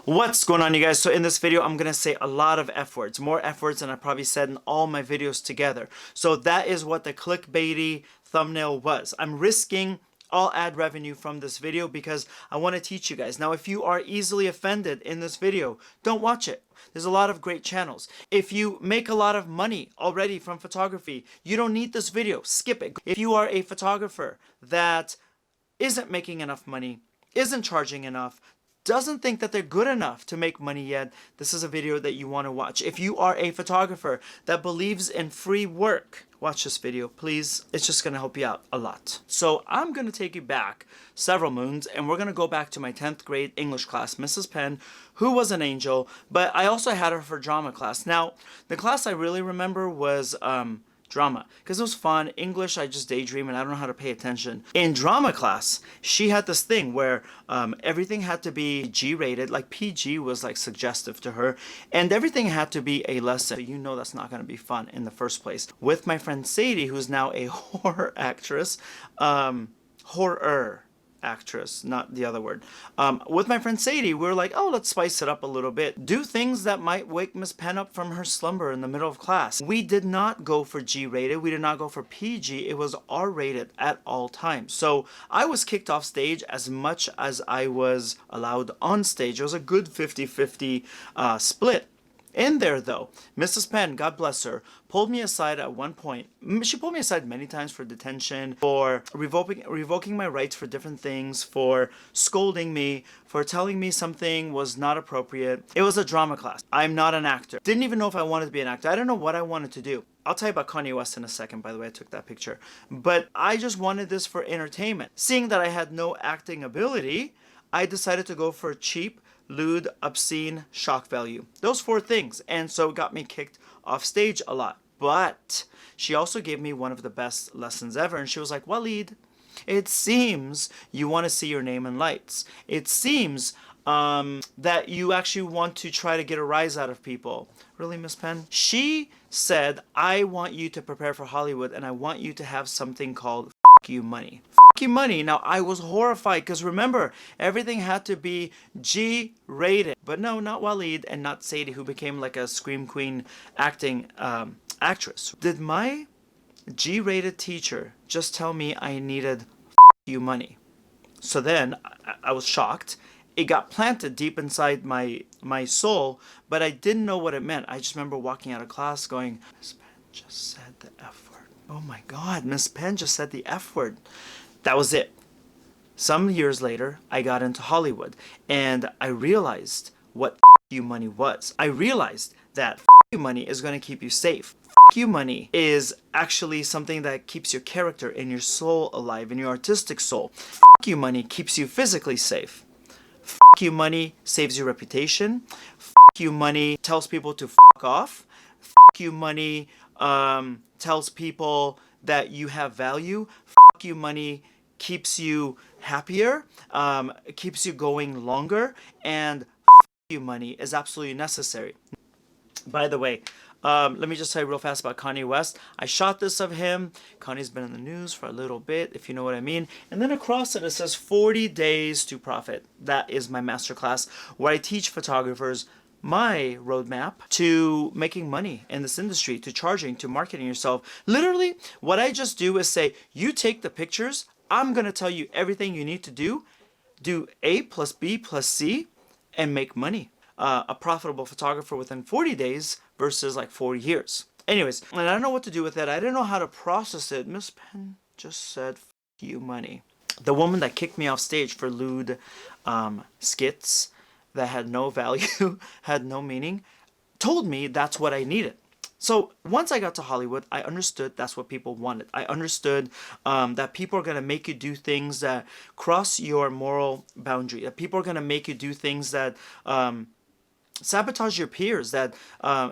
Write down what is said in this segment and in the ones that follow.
What's going on, you guys? So in this video, I'm going to say a lot of F words, more F words than I probably said in all my videos together. So that is what the clickbaity thumbnail was. I'm risking all ad revenue from this video because I want to teach you guys. Now, if you are easily offended in this video, don't watch it. There's a lot of great channels. If you make a lot of money already from photography, you don't need this video. Skip it. If you are a photographer that isn't making enough money, isn't charging enough, doesn't think that they're good enough to make money yet, this is a video that you want to watch. If you are a photographer that believes in free work, watch this video, please. It's just going to help you out a lot. So I'm going to take you back several moons, and we're going to go back to my 10th grade English class, Mrs. Penn, who was an angel, but I also had her for drama class. Now, the class I really remember was drama, because it was fun. English, I just daydream and I don't know how to pay attention. In drama class, she had this thing where everything had to be G-rated, like PG was like suggestive to her, and everything had to be a lesson. So you know that's not going to be fun in the first place. With my friend Sadie, who's now a horror actress, horror actress, not the other word. With my friend Sadie, we were like, oh, let's spice it up a little bit. Do things that might wake Miss Penn up from her slumber in the middle of class. We did not go for G-rated. We did not go for PG. It was R-rated at all times. So I was kicked off stage as much as I was allowed on stage. It was a good 50-50 split. In there, though, Mrs. Penn, God bless her, pulled me aside at one point. She pulled me aside many times for detention, for revoking my rights for different things, for scolding me, for telling me something was not appropriate. It was a drama class. I'm not an actor. Didn't even know if I wanted to be an actor. I didn't know what I wanted to do. I'll tell you about Kanye West in a second, by the way. I took that picture. But I just wanted this for entertainment. Seeing that I had no acting ability, I decided to go for cheap, lewd, obscene, shock value. Those four things. And so it got me kicked off stage a lot. But she also gave me one of the best lessons ever. And she was like, Walid, it seems you want to see your name in lights. It seems that you actually want to try to get a rise out of people. Really, Miss Penn? She said, I want you to prepare for Hollywood and I want you to have something called F you money. You money. Now, I was horrified because remember, everything had to be G-rated. But no, not Walid and not Sadie, who became like a scream queen acting actress. Did my G-rated teacher just tell me I needed you money? So then I was shocked. It got planted deep inside my soul, but I didn't know what it meant. I just remember walking out of class going, Miss Penn just said the F word. Oh my God, Miss Penn just said the F word. That was it. Some years later, I got into Hollywood and I realized what you money was. I realized that you money is going to keep you safe. You money is actually something that keeps your character and your soul alive and your artistic soul. You money keeps you physically safe. You money saves your reputation. You money tells people to off. You money tells people that you have value. You money keeps you happier, keeps you going longer, and you money is absolutely necessary. By the way, let me just say real fast about Kanye West. I shot this of him. Kanye's been in the news for a little bit, if you know what I mean. And then across it, it says 40 days to profit. That is my masterclass where I teach photographers my roadmap to making money in this industry, to charging, to marketing yourself. Literally, what I just do is say, you take the pictures, I'm going to tell you everything you need to do A plus B plus C, and make money. A profitable photographer within 40 days versus like 40 years. Anyways, and I don't know what to do with it. I didn't know how to process it. Miss Penn just said, F you money. The woman that kicked me off stage for lewd skits that had no value, had no meaning, told me that's what I needed. So once I got to Hollywood, I understood that's what people wanted. I understood that people are going to make you do things that cross your moral boundary, that people are going to make you do things that sabotage your peers, that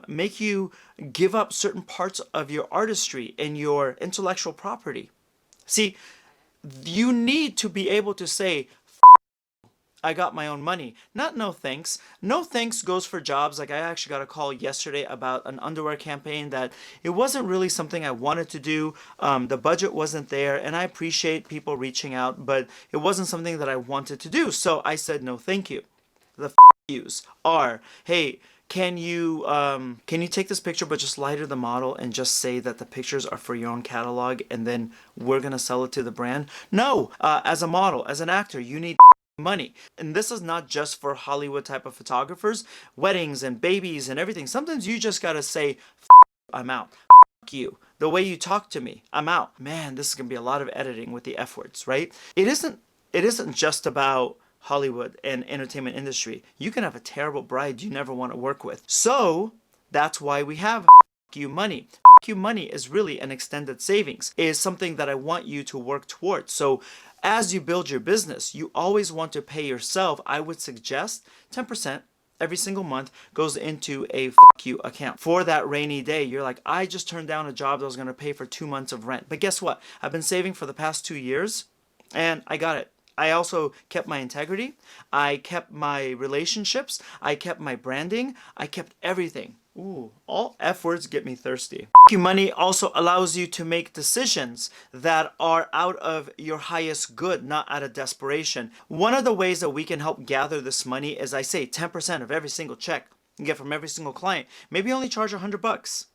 make you give up certain parts of your artistry and your intellectual property. See, you need to be able to say, I got my own money. Not no thanks. No thanks goes for jobs. Like I actually got a call yesterday about an underwear campaign that it wasn't really something I wanted to do. The budget wasn't there, and I appreciate people reaching out, but it wasn't something that I wanted to do. So I said no thank you. The yous are, hey, can you take this picture but just lighter the model and just say that the pictures are for your own catalog and then we're gonna sell it to the brand? No, as a model, as an actor, you need money. And this is not just for Hollywood type of photographers, weddings and babies and everything. Sometimes you just gotta say, I'm out. You. The way you talk to me, I'm out. Man, this is gonna be a lot of editing with the F words, right? It isn't just about Hollywood and entertainment industry. You can have a terrible bride you never want to work with. So that's why we have you money. You money is really an extended savings. It is something that I want you to work towards. So as you build your business, you always want to pay yourself. I would suggest 10% every single month goes into a you account. For that rainy day, you're like, I just turned down a job that was going to pay for 2 months of rent. But guess what? I've been saving for the past 2 years and I got it. I also kept my integrity. I kept my relationships. I kept my branding. I kept everything. Ooh, all F words get me thirsty. You money also allows you to make decisions that are out of your highest good, not out of desperation. One of the ways that we can help gather this money is, I say, 10% of every single check you get from every single client. Maybe only charge $100.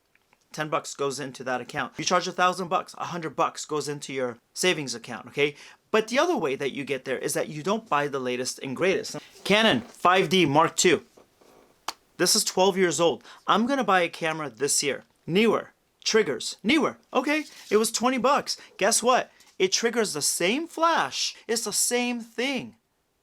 $10 goes into that account. You charge $1,000, $100 goes into your savings account, okay? But the other way that you get there is that you don't buy the latest and greatest. Canon 5D Mark II. This is 12 years old. I'm gonna buy a camera this year. Newer. Triggers. Newer. Okay, it was $20. Guess what? It triggers the same flash. It's the same thing.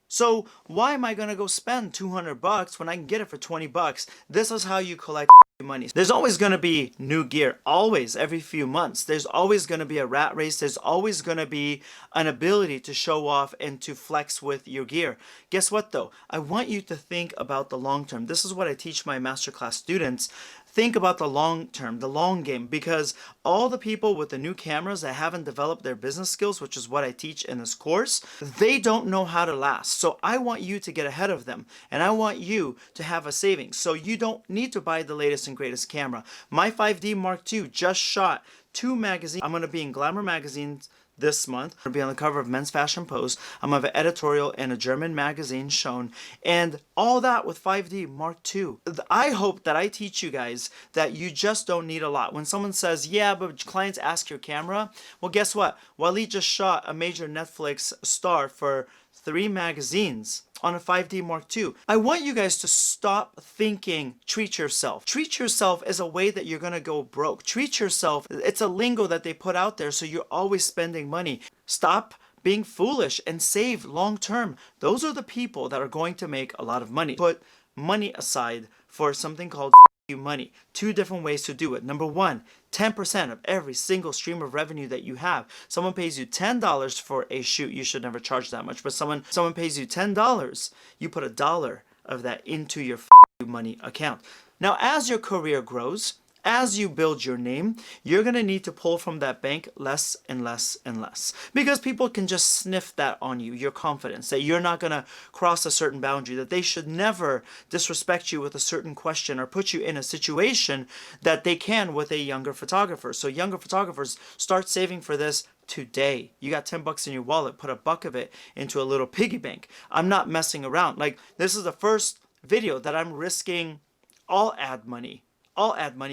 So why am I gonna go spend $200 when I can get it for $20? This is how you collect money. There's always going to be new gear, always, every few months. There's always going to be a rat race. There's always going to be an ability to show off and to flex with your gear. Guess what though? I want you to think about the long term. This is what I teach my masterclass students. Think about the long term, the long game, because all the people with the new cameras that haven't developed their business skills, which is what I teach in this course, they don't know how to last. So I want you to get ahead of them, and I want you to have a savings. So you don't need to buy the latest and greatest camera. My 5D Mark II just shot 2 magazines. I'm going to be in Glamour magazines this month. I'm going to be on the cover of Men's Fashion Post. I'm going to have an editorial in a German magazine shown, and all that with 5D Mark II. I hope that I teach you guys that you just don't need a lot. When someone says, yeah, but clients ask your camera, well, guess what? Walid just shot a major Netflix star for 3 magazines on a 5D Mark II. I want you guys to stop thinking treat yourself. Treat yourself is a way that you're gonna go broke. Treat yourself, it's a lingo that they put out there so you're always spending money. Stop being foolish and save long term. Those are the people that are going to make a lot of money. Put money aside for something called you money. 2 different ways to do it. Number 1, 10% of every single stream of revenue that you have. Someone pays you $10 for a shoot. You should never charge that much, but someone pays you $10. You put $1 of that into your money account. Now, as your career grows, as you build your name, you're going to need to pull from that bank less and less and less, because people can just sniff that on you, your confidence, that you're not going to cross a certain boundary, that they should never disrespect you with a certain question or put you in a situation that they can with a younger photographer. So younger photographers, start saving for this today. You got $10 in your wallet, put $1 of it into a little piggy bank. I'm not messing around. Like, this is the first video that I'm risking all ad money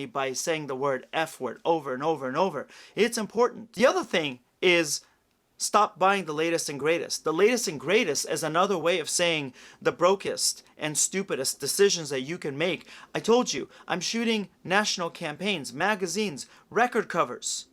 by saying the word F word over and over and over. It's important. The other thing is, stop buying the latest and greatest. The latest and greatest is another way of saying the brokest and stupidest decisions that you can make. I told you, I'm shooting national campaigns, magazines, record covers.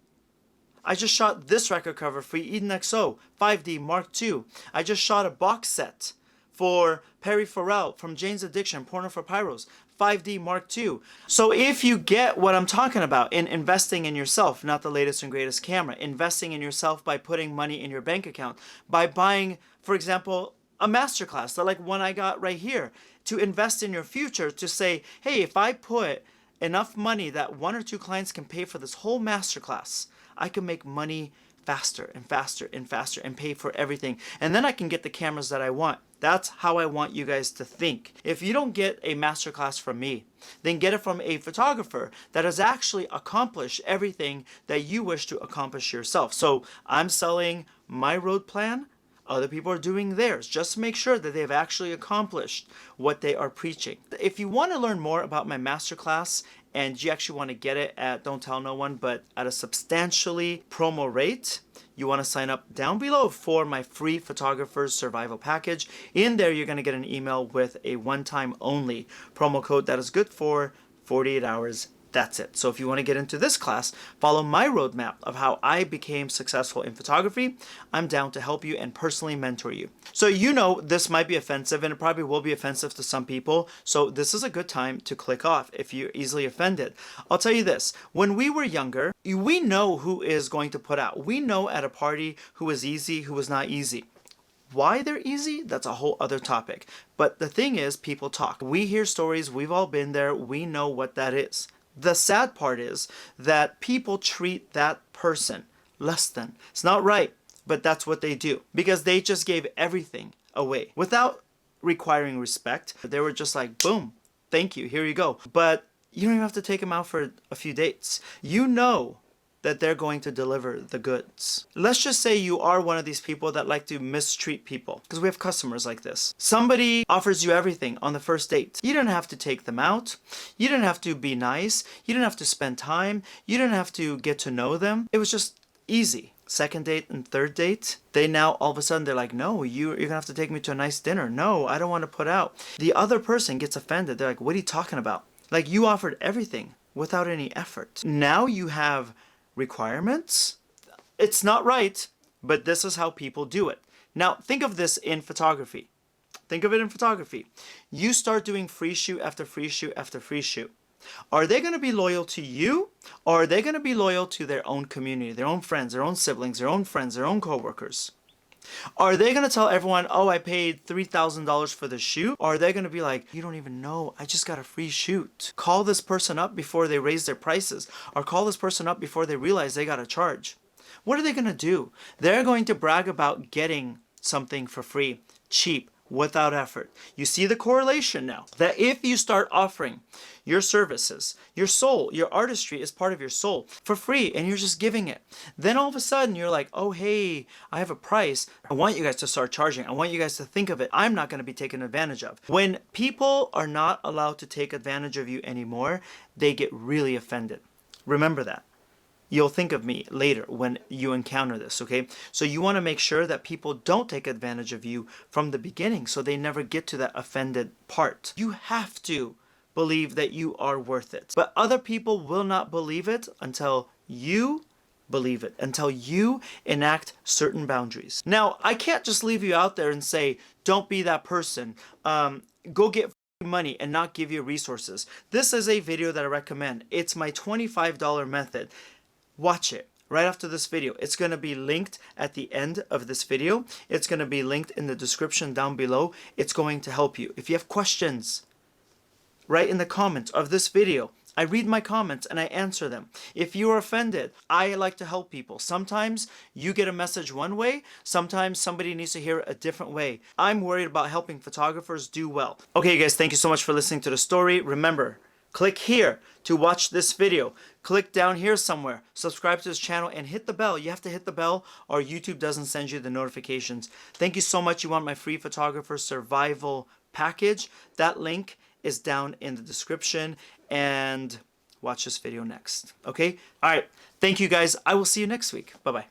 I just shot this record cover for Eden XO, 5D Mark II. I just shot a box set for Perry Farrell from Jane's Addiction, Porno for Pyros, 5D Mark II. So if you get what I'm talking about in investing in yourself, not the latest and greatest camera, investing in yourself by putting money in your bank account, by buying, for example, a masterclass, like one I got right here, to invest in your future, to say, hey, if I put enough money that 1 or 2 clients can pay for this whole masterclass, I can make money faster and faster and faster and pay for everything. And then I can get the cameras that I want. That's how I want you guys to think. If you don't get a masterclass from me, then get it from a photographer that has actually accomplished everything that you wish to accomplish yourself. So I'm selling my road plan Other people are doing theirs. Just make sure that they've actually accomplished what they are preaching. If you want to learn more about my masterclass and you actually want to get it at, don't tell no one, but at a substantially promo rate, you want to sign up down below for my free photographer's survival package. In there, you're going to get an email with a one-time only promo code that is good for 48 hours. That's it. So if you want to get into this class, follow my roadmap of how I became successful in photography. I'm down to help you and personally mentor you. So you know this might be offensive, and it probably will be offensive to some people. So this is a good time to click off if you're easily offended. I'll tell you this. When we were younger, we know who is going to put out. We know at a party who is easy, who is not easy. Why they're easy, that's a whole other topic. But the thing is, people talk. We hear stories. We've all been there. We know what that is. The sad part is that people treat that person less than. It's not right, but that's what they do because they just gave everything away without requiring respect. They were just like, boom, thank you, here you go. But you don't even have to take them out for a few dates. You know that they're going to deliver the goods. Let's just say you are one of these people that like to mistreat people, because we have customers like this. Somebody offers you everything on the first date. You don't have to take them out. You don't have to be nice. You don't have to spend time. You don't have to get to know them. It was just easy. Second date and third date, they now all of a sudden they're like, no, you're gonna have to take me to a nice dinner. No, I don't want to put out. The other person gets offended. They're like, what are you talking about? Like, you offered everything without any effort. Now you have requirements. It's not right, but this is how people do it. Now, think of this in photography. Think of it in photography. You start doing free shoot after free shoot after free shoot. Are they going to be loyal to you, or are they going to be loyal to their own community, their own friends, their own siblings, their own friends, their own coworkers? Are they going to tell everyone, oh, I paid $3,000 for the shoot? Or are they going to be like, you don't even know, I just got a free shoot. Call this person up before they raise their prices, or call this person up before they realize they got to charge. What are they going to do? They're going to brag about getting something for free, cheap, without effort. You see the correlation now, that if you start offering your services, your soul, your artistry is part of your soul for free, and you're just giving it, then all of a sudden you're like, oh, hey, I have a price. I want you guys to start charging. I want you guys to think of it. I'm not going to be taken advantage of. When people are not allowed to take advantage of you anymore, they get really offended. Remember that. You'll think of me later when you encounter this, okay? So you want to make sure that people don't take advantage of you from the beginning so they never get to that offended part. You have to believe that you are worth it. But other people will not believe it until you believe it, until you enact certain boundaries. Now, I can't just leave you out there and say, don't be that person. Go get money and not give you resources. This is a video that I recommend. It's my $25 method. Watch it right after this video. It's going to be linked at the end of this video. It's going to be linked in the description down below. It's going to help you. If you have questions, write in the comments of this video. I read my comments and I answer them. If you are offended, I like to help people. Sometimes you get a message one way. Sometimes somebody needs to hear it a different way. I'm worried about helping photographers do well. Okay, guys, thank you so much for listening to the story. Remember, click here to watch this video. Click down here somewhere. Subscribe to this channel and hit the bell. You have to hit the bell or YouTube doesn't send you the notifications. Thank you so much. You want my free photographer survival package? That link is down in the description, and watch this video next. Okay? All right. Thank you guys. I will see you next week. Bye-bye.